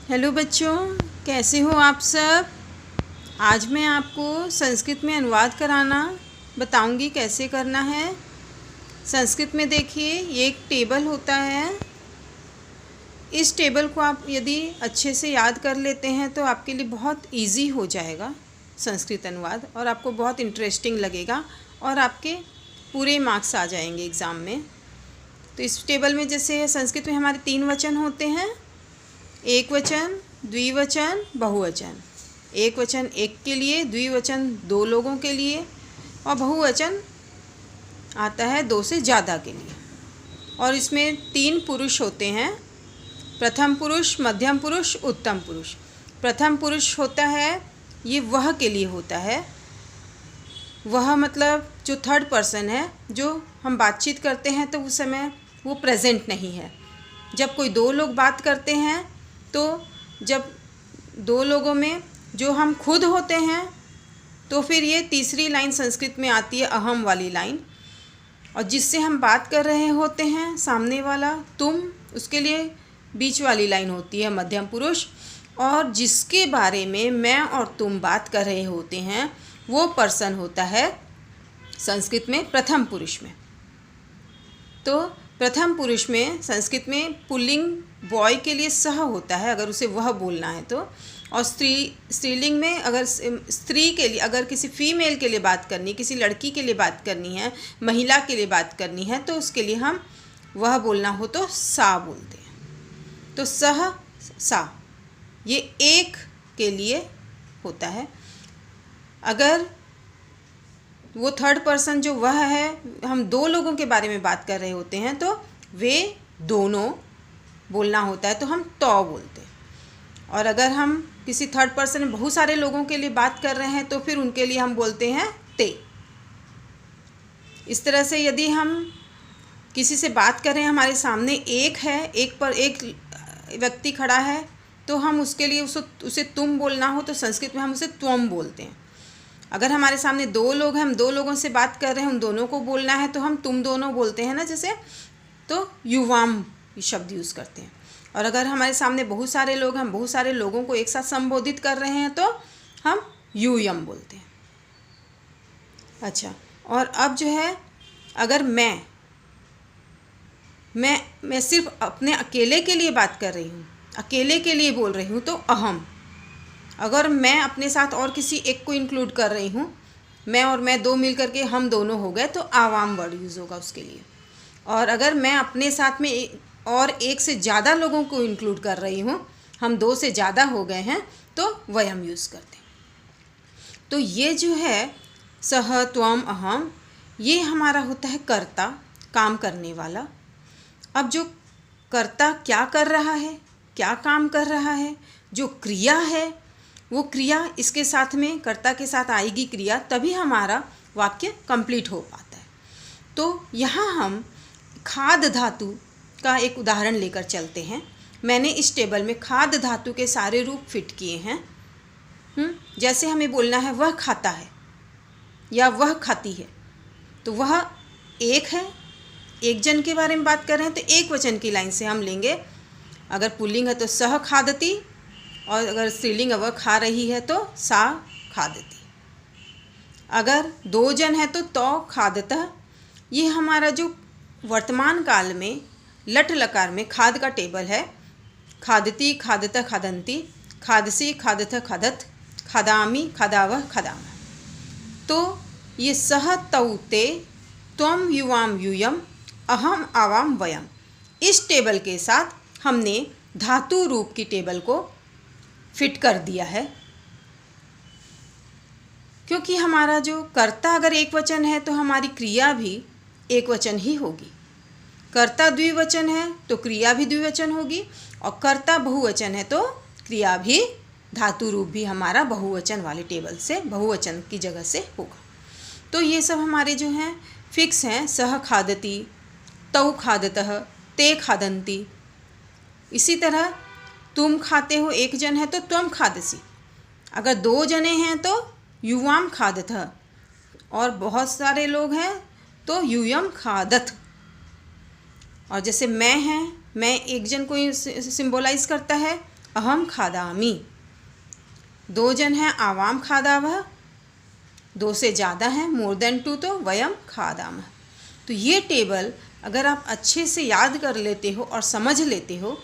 Hello बच्चों, कैसे हो आप सब। आज मैं आपको संस्कृत में अनुवाद कराना बताऊंगी कैसे करना है। संस्कृत में देखिए, ये एक टेबल होता है। इस टेबल को आप यदि अच्छे से याद कर लेते हैं तो आपके लिए बहुत इजी हो जाएगा संस्कृत अनुवाद, और आपको बहुत इंटरेस्टिंग लगेगा और आपके पूरे मार्क्स आ जाएंगे एग्ज़ाम में। तो इस टेबल में जैसे संस्कृत में हमारे 3 वचन होते हैं, एक वचन, द्विवचन, बहुवचन। एक वचन एक के लिए, द्विवचन 2 लोगों के लिए, और बहुवचन आता है 2 से ज़्यादा के लिए। और इसमें 3 पुरुष होते हैं, प्रथम पुरुष, मध्यम पुरुष, उत्तम पुरुष। प्रथम पुरुष होता है, ये वह के लिए होता है। वह मतलब जो थर्ड पर्सन है, जो हम बातचीत करते हैं तो उस समय वो प्रेजेंट नहीं है। जब कोई 2 लोग बात करते हैं तो जब 2 लोगों में जो हम खुद होते हैं तो फिर ये तीसरी लाइन संस्कृत में आती है, अहम वाली लाइन। और जिससे हम बात कर रहे होते हैं सामने वाला, तुम, उसके लिए बीच वाली लाइन होती है मध्यम पुरुष। और जिसके बारे में मैं और तुम बात कर रहे होते हैं वो पर्सन होता है संस्कृत में प्रथम पुरुष में। तो प्रथम पुरुष में संस्कृत में पुल्लिंग बॉय के लिए सह होता है अगर उसे वह बोलना है तो। और स्त्रीलिंग में अगर स्त्री के लिए, अगर किसी फीमेल के लिए बात करनी, किसी लड़की के लिए बात करनी है, महिला के लिए बात करनी है, तो उसके लिए हम वह बोलना हो तो सा बोलते हैं। तो सह, सा, ये एक के लिए होता है। अगर वो थर्ड पर्सन जो वह है, हम 2 लोगों के बारे में बात कर रहे होते हैं तो वे दोनों बोलना होता है तो हम तो बोलते हैं। और अगर हम किसी थर्ड पर्सन में बहुत सारे लोगों के लिए बात कर रहे हैं तो फिर उनके लिए हम बोलते हैं ते। इस तरह से यदि हम किसी से बात कर रहे हैं, हमारे सामने एक है, एक पर एक व्यक्ति खड़ा है, तो हम उसके लिए उसे तुम बोलना हो तो संस्कृत में हम उसे त्वम बोलते हैं। अगर हमारे सामने 2 लोग हैं, हम 2 लोगों से बात कर रहे हैं, उन दोनों को बोलना है तो हम तुम दोनों बोलते हैं ना, जैसे, तो युवाम शब्द यूज़ करते हैं। और अगर हमारे सामने बहुत सारे लोग हैं, हम बहुत सारे लोगों को एक साथ संबोधित कर रहे हैं तो हम यूयम बोलते हैं। अच्छा, और अब जो है, अगर मैं सिर्फ अपने अकेले के लिए बात कर रही हूँ, अकेले के लिए बोल रही हूँ तो अहम। अगर मैं अपने साथ और किसी एक को इंक्लूड कर रही हूँ, मैं और मैं 2 मिल करके हम दोनों हो गए, तो आवाम वर्ड यूज़ होगा उसके लिए। और अगर मैं अपने साथ में और एक से ज़्यादा लोगों को इंक्लूड कर रही हूँ, हम 2 से ज़्यादा हो गए हैं, तो वयम यूज़ करते हैं। तो ये जो है सह, त्वम, अहम, ये हमारा होता है कर्ता, काम करने वाला। अब जो कर्ता क्या कर रहा है, क्या काम कर रहा है, जो क्रिया है, वो क्रिया इसके साथ में, कर्ता के साथ आएगी क्रिया, तभी हमारा वाक्य कंप्लीट हो पाता है। तो यहाँ हम खाद धातु का एक उदाहरण लेकर चलते हैं। मैंने इस टेबल में खाद धातु के सारे रूप फिट किए हैं। जैसे हमें बोलना है वह खाता है या वह खाती है, तो वह एक है, एक जन के बारे में बात कर रहे हैं तो एक वचन की लाइन से हम लेंगे। अगर पुल्लिंग है तो सह खादती, और अगर स्त्रीलिंग वह खा रही है तो सा खादती। अगर 2 जन है तो खादतः। ये हमारा जो वर्तमान काल में लट लकार में खाद का टेबल है। खादती, खादतः, खादन्ति, खादसी, खादतः, खादत, खादामी, खादावह, खादामः। तो ये सह, तौ, ते, त्वम, युवाम, यूयम, अहम, आवाम, वयम, इस टेबल के साथ हमने धातु रूप की टेबल को फिट कर दिया है। क्योंकि हमारा जो कर्ता अगर एक वचन है तो हमारी क्रिया भी एक वचन ही होगी। कर्ता द्विवचन है तो क्रिया भी द्विवचन होगी, और कर्ता बहुवचन है तो क्रिया भी, धातु रूप भी हमारा बहुवचन वाले टेबल से, बहुवचन की जगह से होगा। तो ये सब हमारे जो हैं फिक्स हैं। सह खादती, तौ खादतः, ते खादन्ति। इसी तरह तुम खाते हो, एक जन है तो त्वम खादसी। अगर 2 जने हैं तो युवाम खादतः, और बहुत सारे लोग हैं तो यूयम खादत। और जैसे मैं है, मैं एक जन को सिंबोलाइज करता है, अहम खादामि। 2 जन हैं आवाम खादावः, 2 से ज़्यादा हैं मोर देन 2 तो वयम खादामः। तो ये टेबल अगर आप अच्छे से याद कर लेते हो और समझ लेते हो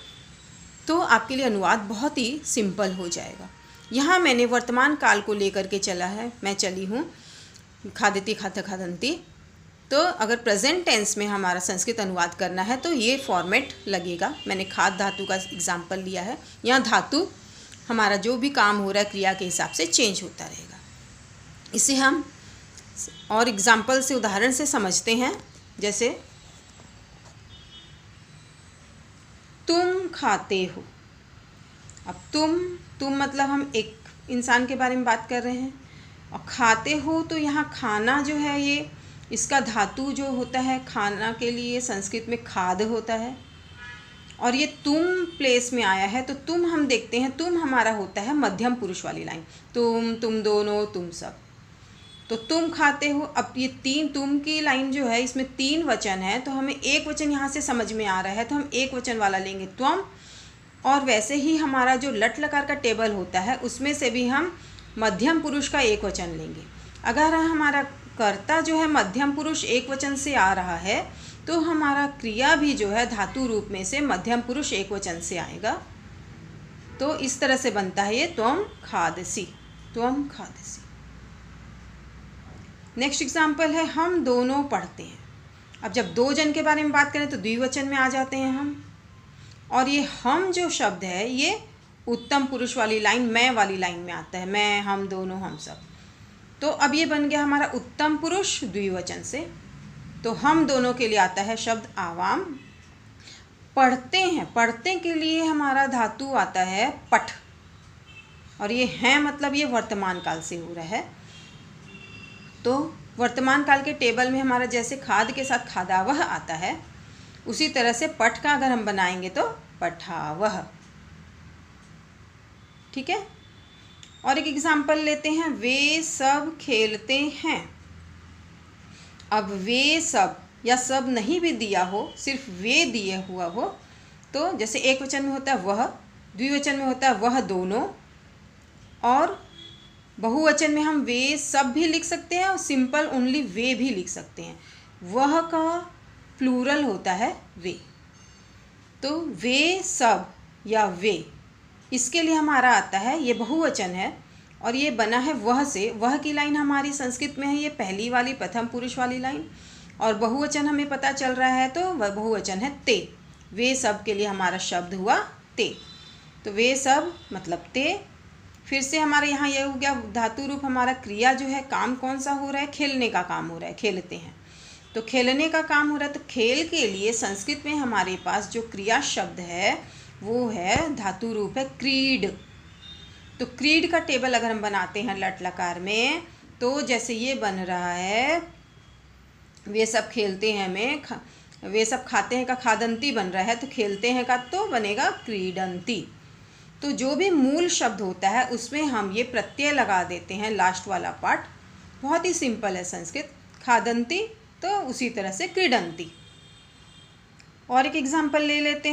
तो आपके लिए अनुवाद बहुत ही सिंपल हो जाएगा। यहाँ मैंने वर्तमान काल को लेकर के चला है, मैं चली हूँ खादति खात खादन्ति। तो अगर प्रेजेंट टेंस में हमारा संस्कृत अनुवाद करना है तो ये फॉर्मेट लगेगा। मैंने खाद धातु का एग्जाम्पल लिया है। यहाँ धातु हमारा जो भी काम हो रहा है क्रिया के हिसाब से चेंज होता रहेगा। इसे हम और एग्जाम्पल से, उदाहरण से समझते हैं। जैसे तुम खाते हो। अब तुम मतलब हम एक इंसान के बारे में बात कर रहे हैं, और खाते हो तो यहाँ खाना जो है ये इसका धातु जो होता है खाना के लिए संस्कृत में खाद होता है, और ये तुम प्लेस में आया है। तो तुम हम देखते हैं, तुम हमारा होता है मध्यम पुरुष वाली लाइन, तुम दोनों, तुम सब। तो तुम खाते हो। अब ये 3 तुम की लाइन जो है इसमें 3 वचन है, तो हमें एक वचन यहाँ से समझ में आ रहा है तो हम एक वचन वाला लेंगे त्वम। और वैसे ही हमारा जो लट लकार का टेबल होता है उसमें से भी हम मध्यम पुरुष का एक वचन लेंगे। अगर हमारा कर्ता जो है मध्यम पुरुष एक वचन से आ रहा है तो हमारा क्रिया भी जो है धातु रूप में से मध्यम पुरुष एक वचन से आएगा। तो इस तरह से बनता है ये त्वम खादसि, त्वम खादसि। नेक्स्ट एग्जाम्पल है हम दोनों पढ़ते हैं। अब जब 2 जन के बारे में बात करें तो द्विवचन में आ जाते हैं हम, और ये हम जो शब्द है ये उत्तम पुरुष वाली लाइन, मैं वाली लाइन में आता है, मैं, हम दोनों, हम सब। तो अब ये बन गया हमारा उत्तम पुरुष द्विवचन से। तो हम दोनों के लिए आता है शब्द आवाम। पढ़ते हैं, पढ़ते के लिए हमारा धातु आता है पठ, और ये हैं मतलब ये वर्तमान काल से हो रहा है। तो वर्तमान काल के टेबल में हमारा जैसे खाद के साथ खादावह आता है, उसी तरह से पठ का अगर हम बनाएंगे तो पठावह। ठीक है। और एक एग्जाम्पल लेते हैं, वे सब खेलते हैं। अब वे सब या सब नहीं भी दिया हो, सिर्फ वे दिए हुआ हो, तो जैसे एक वचन में होता है वह, द्विवचन में होता है वह दोनों, और बहुवचन में हम वे सब भी लिख सकते हैं और सिंपल ओनली वे भी लिख सकते हैं। वह का प्लूरल होता है वे। तो वे सब या वे, इसके लिए हमारा आता है, ये बहुवचन है और ये बना है वह से। वह की लाइन हमारी संस्कृत में है ये पहली वाली प्रथम पुरुष वाली लाइन, और बहुवचन हमें पता चल रहा है तो वह बहुवचन है ते। वे सब के लिए हमारा शब्द हुआ ते। तो वे सब मतलब ते। फिर से हमारे यहाँ यह हो गया धातु रूप, हमारा क्रिया जो है काम कौन सा हो रहा है, खेलने का काम हो रहा है, खेलते हैं। तो खेलने का काम हो रहा है, तो खेल के लिए संस्कृत में हमारे पास जो क्रिया शब्द है वो है धातु रूप है क्रीड। तो क्रीड का टेबल अगर हम बनाते हैं लट लकार में, तो जैसे ये बन रहा है, वे सब खेलते हैं में वे सब खाते हैं का खादंती बन रहा है, तो खेलते हैं का तो बनेगा क्रीडंती। तो जो भी मूल शब्द होता है उसमें हम ये प्रत्यय लगा देते हैं, लास्ट वाला पार्ट। बहुत ही सिंपल है संस्कृत। खादंती तो उसी तरह से क्रीडंती। और एक एग्जाम्पल ले लेते हैं।